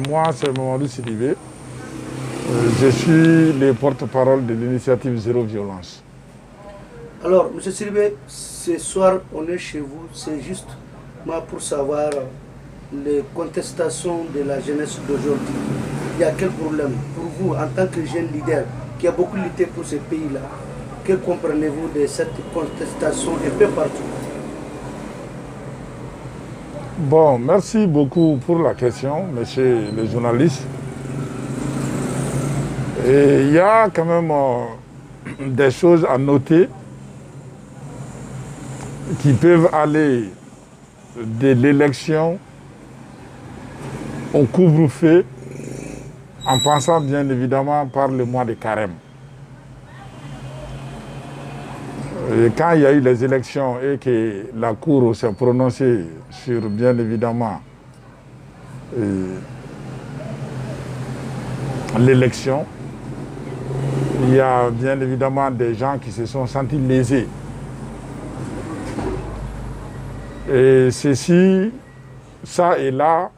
moi, c'est Mamadou Sidibé. Je suis le porte-parole de l'initiative Zéro Violence. Alors, M. Sidibé, ce soir, on est chez vous. C'est juste moi pour savoir les contestations de la jeunesse d'aujourd'hui. Il y a quel problème pour vous, en tant que jeune leader, qui a beaucoup lutté pour ce pays-là? Que comprenez-vous de cette contestation un peu partout? Bon, merci beaucoup pour la question, monsieur le journaliste. Et il y a quand même des choses à noter qui peuvent aller de l'élection au couvre-feu, en passant bien évidemment par le mois de carême. Et quand il y a eu les élections et que la Cour s'est prononcée sur, bien évidemment, l'élection, il y a bien évidemment des gens qui se sont sentis lésés. Et ceci, ça et là,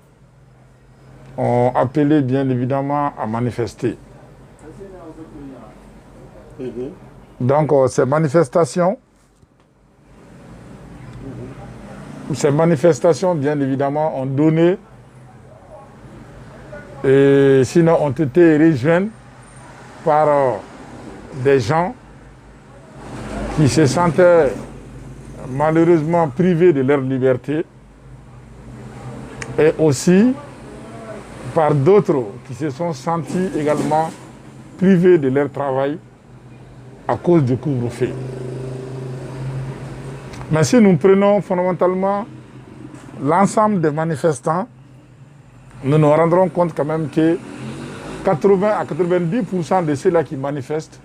ont appelé bien évidemment à manifester. Donc ces manifestations, bien évidemment, ont donné, et sinon ont été rejoints par des gens qui se sentaient malheureusement privés de leur liberté, et aussi par d'autres qui se sont sentis également privés de leur travail à cause du couvre-feu. Mais si nous prenons fondamentalement l'ensemble des manifestants, nous nous rendrons compte quand même que 80 à 90% de ceux-là qui manifestent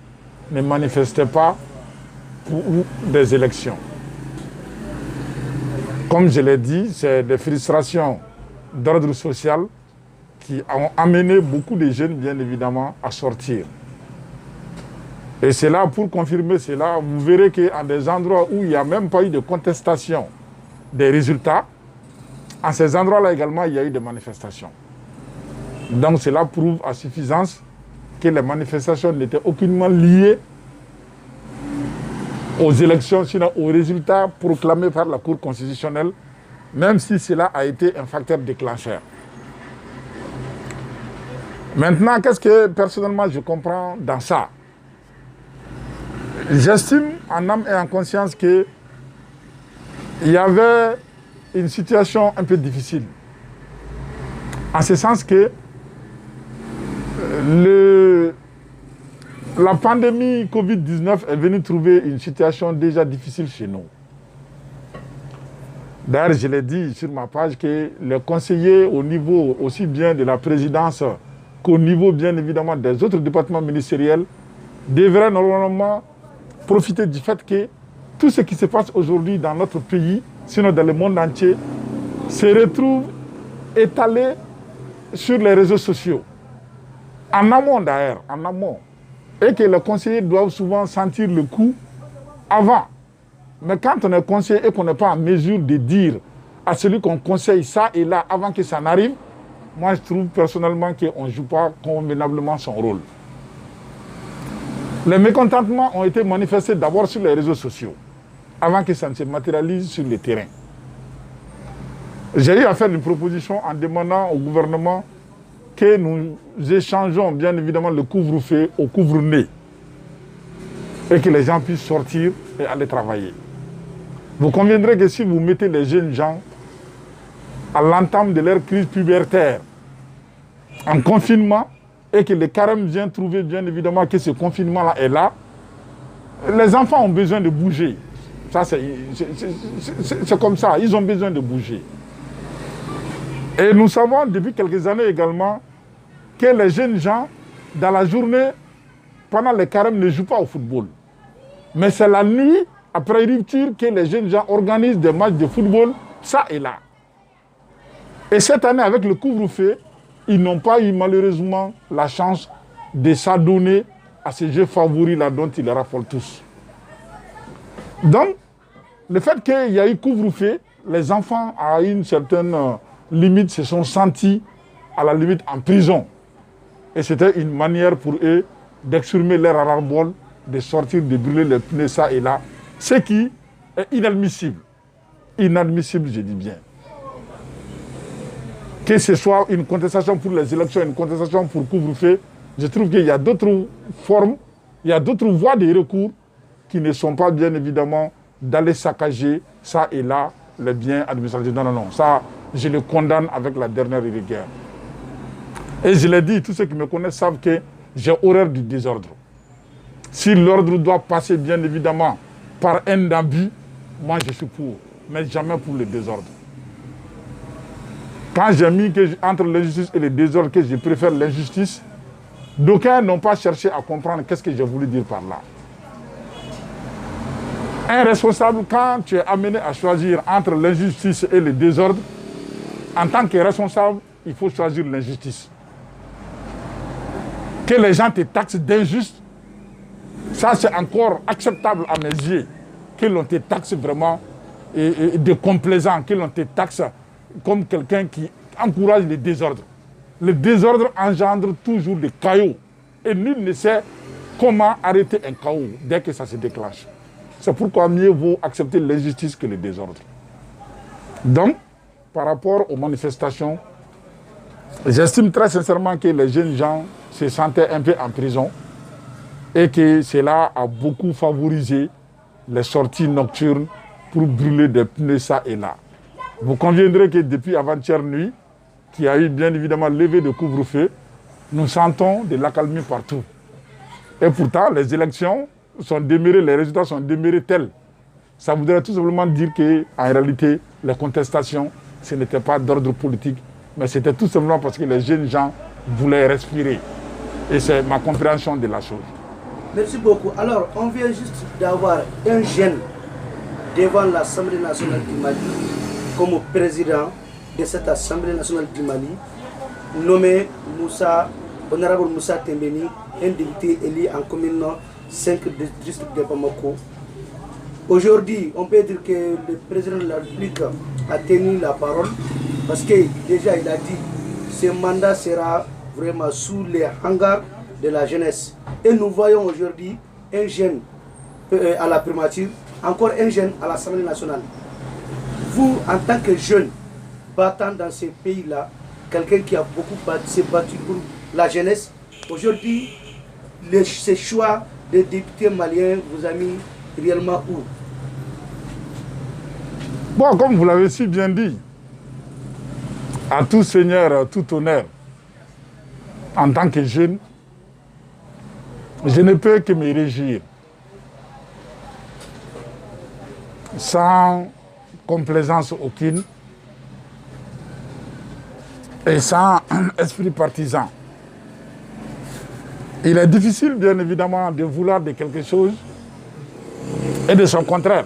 ne manifestaient pas pour des élections. Comme je l'ai dit, c'est des frustrations d'ordre social qui ont amené beaucoup de jeunes, bien évidemment, à sortir. Et c'est là, pour confirmer cela, vous verrez qu'à des endroits où il n'y a même pas eu de contestation des résultats, à ces endroits-là également, il y a eu des manifestations. Donc cela prouve à suffisance que les manifestations n'étaient aucunement liées aux élections, sinon aux résultats proclamés par la Cour constitutionnelle, même si cela a été un facteur déclencheur. Maintenant, qu'est-ce que personnellement je comprends dans ça? J'estime en âme et en conscience qu'il y avait une situation un peu difficile. En ce sens que la pandémie Covid-19 est venue trouver une situation déjà difficile chez nous. D'ailleurs, je l'ai dit sur ma page que les conseillers au niveau aussi bien de la présidence qu'au niveau bien évidemment des autres départements ministériels devraient normalement profiter du fait que tout ce qui se passe aujourd'hui dans notre pays, sinon dans le monde entier, se retrouve étalé sur les réseaux sociaux. En amont d'ailleurs, en amont. Et que les conseillers doivent souvent sentir le coup avant. Mais quand on est conseiller et qu'on n'est pas en mesure de dire à celui qu'on conseille ça et là avant que ça n'arrive, moi je trouve personnellement qu'on ne joue pas convenablement son rôle. Les mécontentements ont été manifestés d'abord sur les réseaux sociaux, avant que ça ne se matérialise sur le terrain. J'ai eu à faire une proposition en demandant au gouvernement que nous échangeons bien évidemment le couvre-feu au couvre-nez et que les gens puissent sortir et aller travailler. Vous conviendrez que si vous mettez les jeunes gens à l'entame de leur crise pubertaire en confinement et que le carême vient trouver bien évidemment que ce confinement-là est là, les enfants ont besoin de bouger. Ça, c'est comme ça, ils ont besoin de bouger. Et nous savons depuis quelques années également que les jeunes gens, dans la journée, pendant le carême, ne jouent pas au football. Mais c'est la nuit, après rupture, que les jeunes gens organisent des matchs de football, ça et là. Et cette année, avec le couvre-feu, ils n'ont pas eu malheureusement la chance de s'adonner à ces jeux favoris-là dont ils raffolent tous. Donc, le fait qu'il y a eu couvre-feu, les enfants à une certaine limite se sont sentis à la limite en prison. Et c'était une manière pour eux d'exprimer leur ras-le-bol, de sortir, de brûler les pneus ça et là. Ce qui est inadmissible. Inadmissible, je dis bien. Que ce soit une contestation pour les élections, une contestation pour couvre-feu, je trouve qu'il y a d'autres formes, il y a d'autres voies de recours qui ne sont pas bien évidemment d'aller saccager ça et là les biens administratifs. Non, non, non. Ça, je le condamne avec la dernière rigueur. Et je l'ai dit, tous ceux qui me connaissent savent que j'ai horreur du désordre. Si l'ordre doit passer bien évidemment par un abus, moi je suis pour, mais jamais pour le désordre. Quand j'ai mis entre l'injustice et le désordre que je préfère l'injustice, d'aucuns n'ont pas cherché à comprendre qu'est-ce que j'ai voulu dire par là. Un responsable, quand tu es amené à choisir entre l'injustice et le désordre, en tant que responsable, il faut choisir l'injustice. Que les gens te taxent d'injuste, ça c'est encore acceptable à mes yeux. Que l'on te taxe vraiment de complaisant, que l'on te taxe comme quelqu'un qui encourage le désordre. Le désordre engendre toujours des chaos. Et nul ne sait comment arrêter un chaos dès que ça se déclenche. C'est pourquoi mieux vaut accepter l'injustice que le désordre. Donc, par rapport aux manifestations, j'estime très sincèrement que les jeunes gens se sentaient un peu en prison et que cela a beaucoup favorisé les sorties nocturnes pour brûler des pneus ça et là. Vous conviendrez que depuis avant-hier nuit, qui a eu bien évidemment levé de couvre-feu, nous sentons de l'accalmie partout. Et pourtant, les élections sont demeurées, les résultats sont demeurés tels. Ça voudrait tout simplement dire qu'en réalité, les contestations, ce n'était pas d'ordre politique, mais c'était tout simplement parce que les jeunes gens voulaient respirer. Et c'est ma compréhension de la chose. Merci beaucoup. Alors, on vient juste d'avoir un jeune devant l'Assemblée nationale du Mali comme président de cette Assemblée nationale du Mali, nommé Honorable Moussa Tembeni, un député élu en commune 5 du district de Bamako. Aujourd'hui, on peut dire que le président de la République a tenu la parole parce que déjà il a dit que ce mandat sera vraiment sous les hangars de la jeunesse. Et nous voyons aujourd'hui un jeune à la primature, encore un jeune à l'Assemblée nationale. Vous, en tant que jeune battant dans ces pays-là, quelqu'un qui a beaucoup s'est battu pour la jeunesse, aujourd'hui, ce choix de député malien vous a mis réellement où? Bon, comme vous l'avez si bien dit, à tout seigneur, tout honneur, en tant que jeune, je ne peux que me réjouir, sans complaisance aucune et sans esprit partisan. Il est difficile, bien évidemment, de vouloir de quelque chose et de son contraire.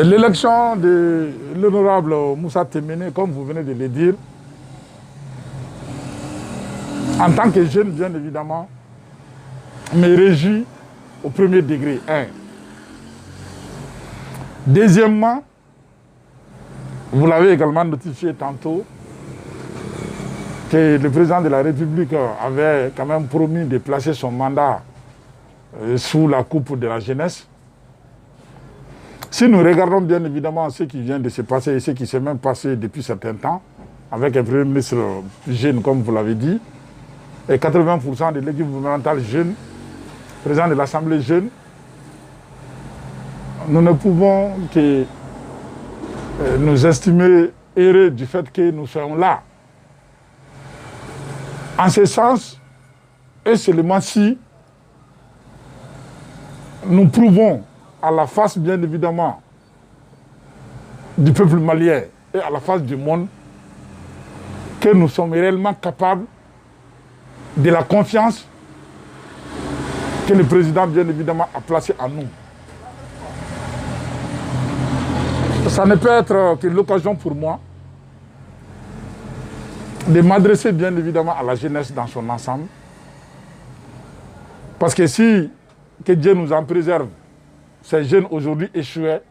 L'élection de l'honorable Moussa Tembeni, comme vous venez de le dire, en tant que jeune, bien évidemment, me réjouit au premier degré. Un. Deuxièmement, vous l'avez également notifié tantôt, que le président de la République avait quand même promis de placer son mandat sous la coupe de la jeunesse. Si nous regardons bien évidemment ce qui vient de se passer et ce qui s'est même passé depuis certain temps, avec un premier ministre jeune, comme vous l'avez dit, et 80% de l'équipe gouvernementale jeune, président de l'Assemblée jeune, nous ne pouvons que nous estimer heureux du fait que nous soyons là. En ce sens, et seulement si nous prouvons à la face, bien évidemment, du peuple malien et à la face du monde, que nous sommes réellement capables de la confiance que le président, bien évidemment, a placée en nous. Ça ne peut être que l'occasion pour moi de m'adresser, bien évidemment, à la jeunesse dans son ensemble. Parce que si, que Dieu nous en préserve, ces jeunes aujourd'hui échouaient,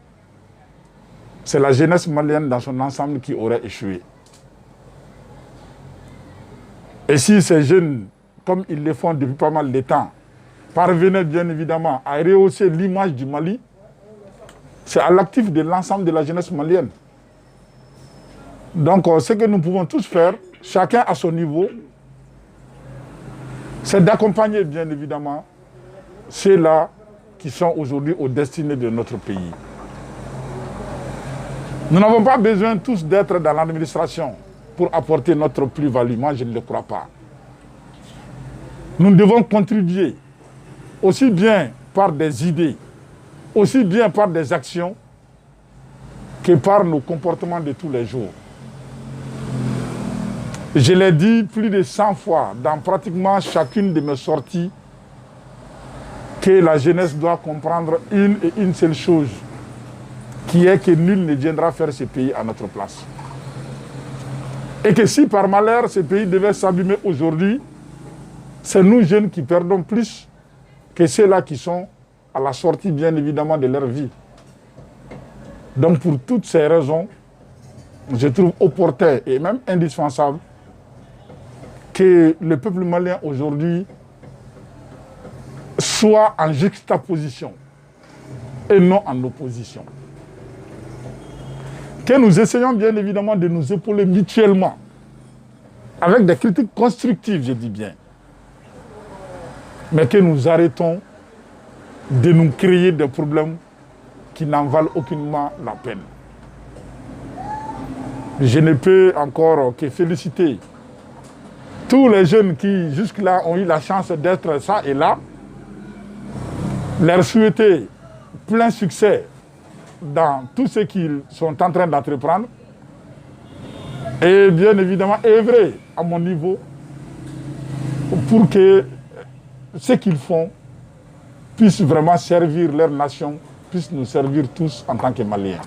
c'est la jeunesse malienne dans son ensemble qui aurait échoué. Et si ces jeunes, comme ils le font depuis pas mal de temps, parvenaient bien évidemment à rehausser l'image du Mali, c'est à l'actif de l'ensemble de la jeunesse malienne. Donc, ce que nous pouvons tous faire, chacun à son niveau, c'est d'accompagner bien évidemment ceux-là qui sont aujourd'hui aux destinées de notre pays. Nous n'avons pas besoin tous d'être dans l'administration pour apporter notre plus-value. Moi, je ne le crois pas. Nous devons contribuer aussi bien par des idées, aussi bien par des actions que par nos comportements de tous les jours. Je l'ai dit plus de 100 fois dans pratiquement chacune de mes sorties que la jeunesse doit comprendre une et une seule chose, qui est que nul ne viendra faire ce pays à notre place. Et que si par malheur ce pays devait s'abîmer aujourd'hui, c'est nous jeunes qui perdons plus que ceux-là qui sont à la sortie bien évidemment de leur vie. Donc pour toutes ces raisons, je trouve opportun et même indispensable que le peuple malien aujourd'hui soit en juxtaposition et non en opposition. Que nous essayons bien évidemment de nous épauler mutuellement avec des critiques constructives, je dis bien. Mais que nous arrêtons de nous créer des problèmes qui n'en valent aucunement la peine. Je ne peux encore que féliciter tous les jeunes qui jusque-là ont eu la chance d'être ça et là, leur souhaiter plein succès dans tout ce qu'ils sont en train d'entreprendre et bien évidemment œuvrer à mon niveau pour que ce qu'ils font puisse vraiment servir leur nation, puisse nous servir tous en tant que Maliens.